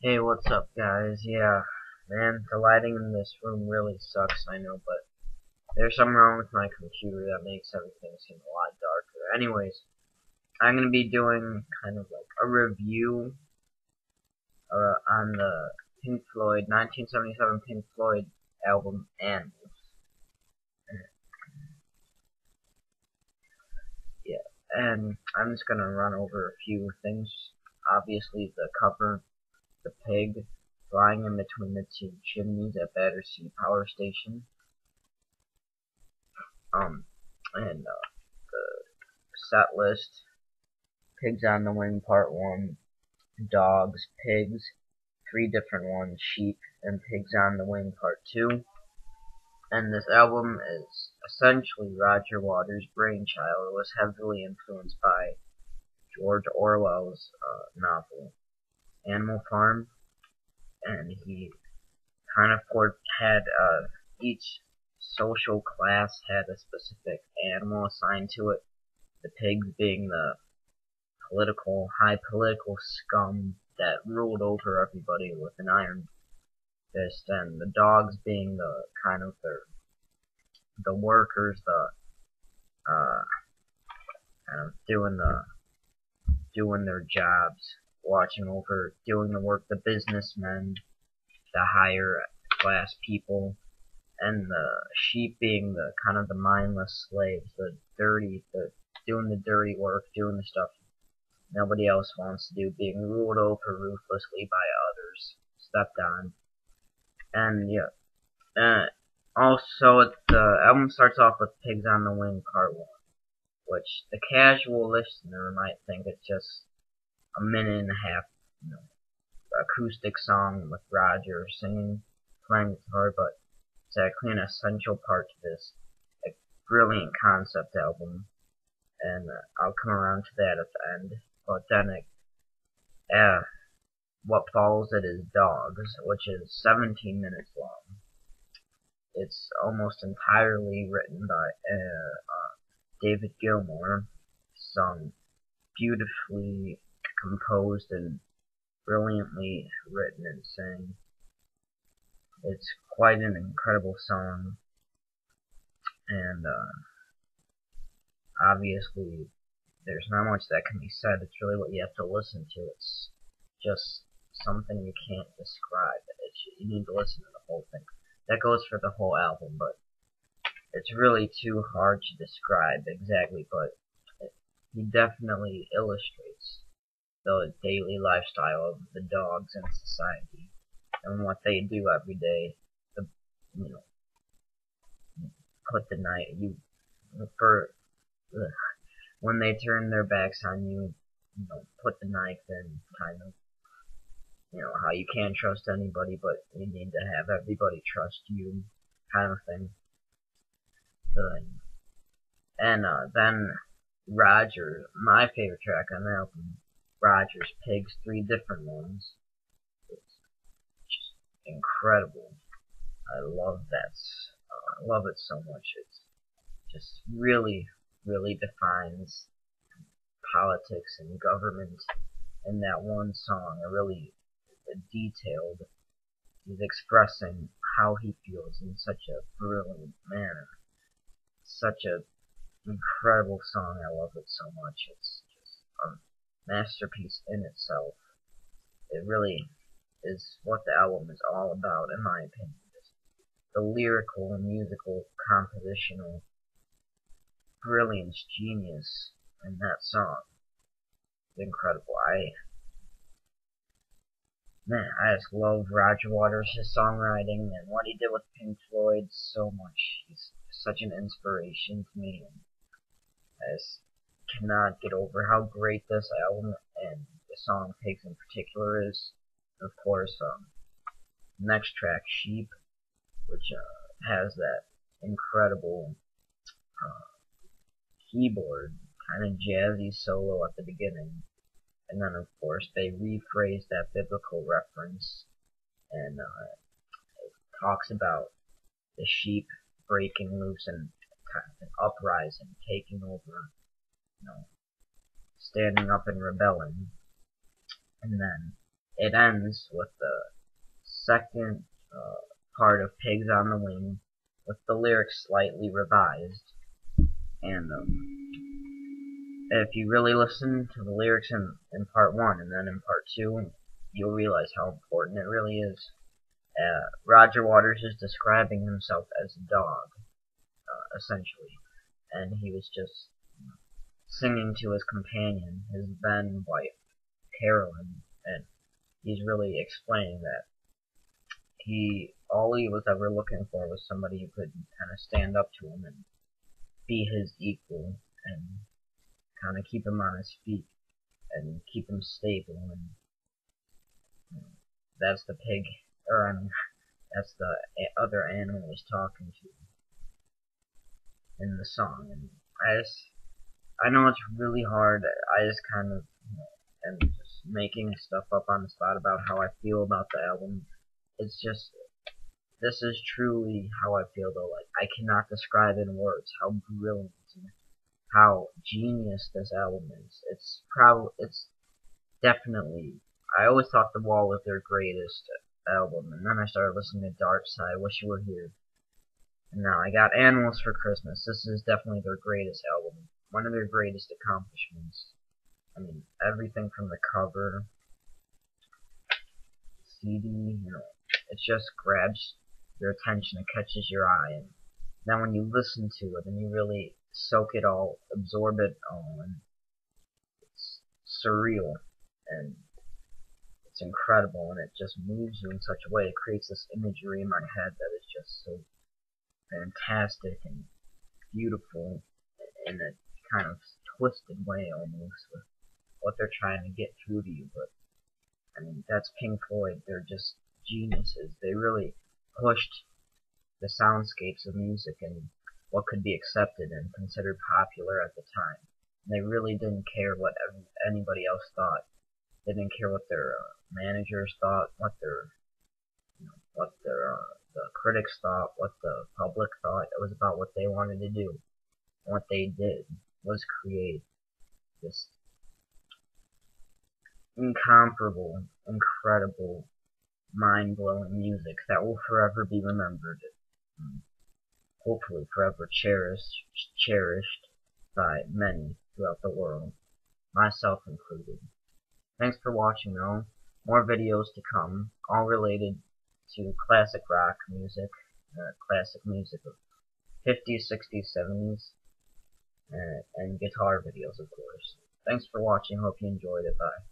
Hey, what's up, guys? Yeah, man, the lighting in this room really sucks, I know, but there's something wrong with my computer that makes everything seem a lot darker. Anyways, I'm gonna be doing kind of like a review on the Pink Floyd 1977 Pink Floyd album Animals. Yeah, and I'm just gonna run over a few things. Obviously, the cover, the pig flying in between the two chimneys at Battersea Power Station. Um, and the set list: Pigs on the Wing Part 1, Dogs, Pigs, 3 different ones, Sheep, and Pigs on the Wing Part 2. And this album is essentially Roger Waters' brainchild. It was heavily influenced by George Orwell's novel Animal Farm, and he kind of had each social class had a specific animal assigned to it. The pigs being the high political scum that ruled over everybody with an iron fist, and the dogs being the kind of the workers, the kind of doing their jobs, watching over, doing the work, the businessmen, the higher class people, and the sheep being the kind of the mindless slaves, the doing the dirty work, doing the stuff nobody else wants to do, being ruled over ruthlessly by others, stepped on. And yeah, also the album starts off with Pigs on the Wing Part 1, which the casual listener might think it's just a minute and a half, you know, acoustic song with Roger singing, playing guitar, but it's actually an essential part to this like, brilliant concept album, and I'll come around to that at the end. But then what follows it is Dogs, which is 17 minutes long. It's almost entirely written by David Gilmour, sung beautifully composed and brilliantly written and sang. It's quite an incredible song, and obviously there's not much that can be said. It's really what you have to listen to. It's just something you can't describe. You need to listen to the whole thing. That goes for the whole album, but it's really too hard to describe exactly, but he definitely illustrates the daily lifestyle of the dogs in society and what they do every day. The, you know, put the knife, for, when they turn their backs on you, put the knife in, kind of, how you can't trust anybody, but you need to have everybody trust you, kind of thing. And then Roger, my favorite track on the album, Roger's Pigs, 3 different ones. It's just incredible. I love that. I love it so much. It's just really, really defines politics and government in that one song. A really detailed. He's expressing how he feels in such a brilliant manner. Such a incredible song. I love it so much. It's just a masterpiece in itself. It really is what the album is all about, in my opinion. The lyrical and musical compositional brilliance, genius in that song is incredible. I just love Roger Waters, his songwriting, and what he did with Pink Floyd so much. He's such an inspiration to me, and I just cannot get over how great this album and the song Pigs in particular is. Of course, next track, Sheep, which has that incredible keyboard, kind of jazzy solo at the beginning. And then, of course, they rephrase that biblical reference and it talks about the sheep breaking loose and kind of an uprising, taking over, standing up and rebelling. And then it ends with the second part of Pigs on the Wing, with the lyrics slightly revised. And if you really listen to the lyrics in part 1 and then in part 2, you'll realize how important it really is. Roger Waters is describing himself as a dog, essentially, and he was just singing to his companion, his then wife, Carolyn, and he's really explaining that all he was ever looking for was somebody who could kind of stand up to him and be his equal and kind of keep him on his feet and keep him stable. And that's the pig, or that's the other animal he's talking to in the song. And I know it's really hard. I just kind of am just making stuff up on the spot about how I feel about the album. It's just, this is truly how I feel though. Like, I cannot describe in words how brilliant and how genius this album is. It's definitely, I always thought The Wall was their greatest album, and then I started listening to Dark Side, Wish You Were Here, and now I got Animals for Christmas. This is definitely their greatest album, one of their greatest accomplishments. I mean, everything from the cover, CD, it just grabs your attention, it catches your eye, and then when you listen to it and you really soak it all, absorb it all, and it's surreal, and it's incredible, and it just moves you in such a way. It creates this imagery in my head that is just so fantastic and beautiful in a kind of twisted way almost with what they're trying to get through to you. But I mean, that's Pink Floyd. They're just geniuses. They really pushed the soundscapes of music and what could be accepted and considered popular at the time. And they really didn't care what anybody else thought. They didn't care what their managers thought, what the critics thought, what the public thought. It was about what they wanted to do. And what they did was create this incomparable, incredible, mind-blowing music that will forever be remembered. Hopefully forever cherished by many throughout the world, myself included. Thanks for watching though. More videos to come, all related to classic rock music, classic music of 50s, 60s, 70s, and guitar videos of course. Thanks for watching, hope you enjoyed it, bye.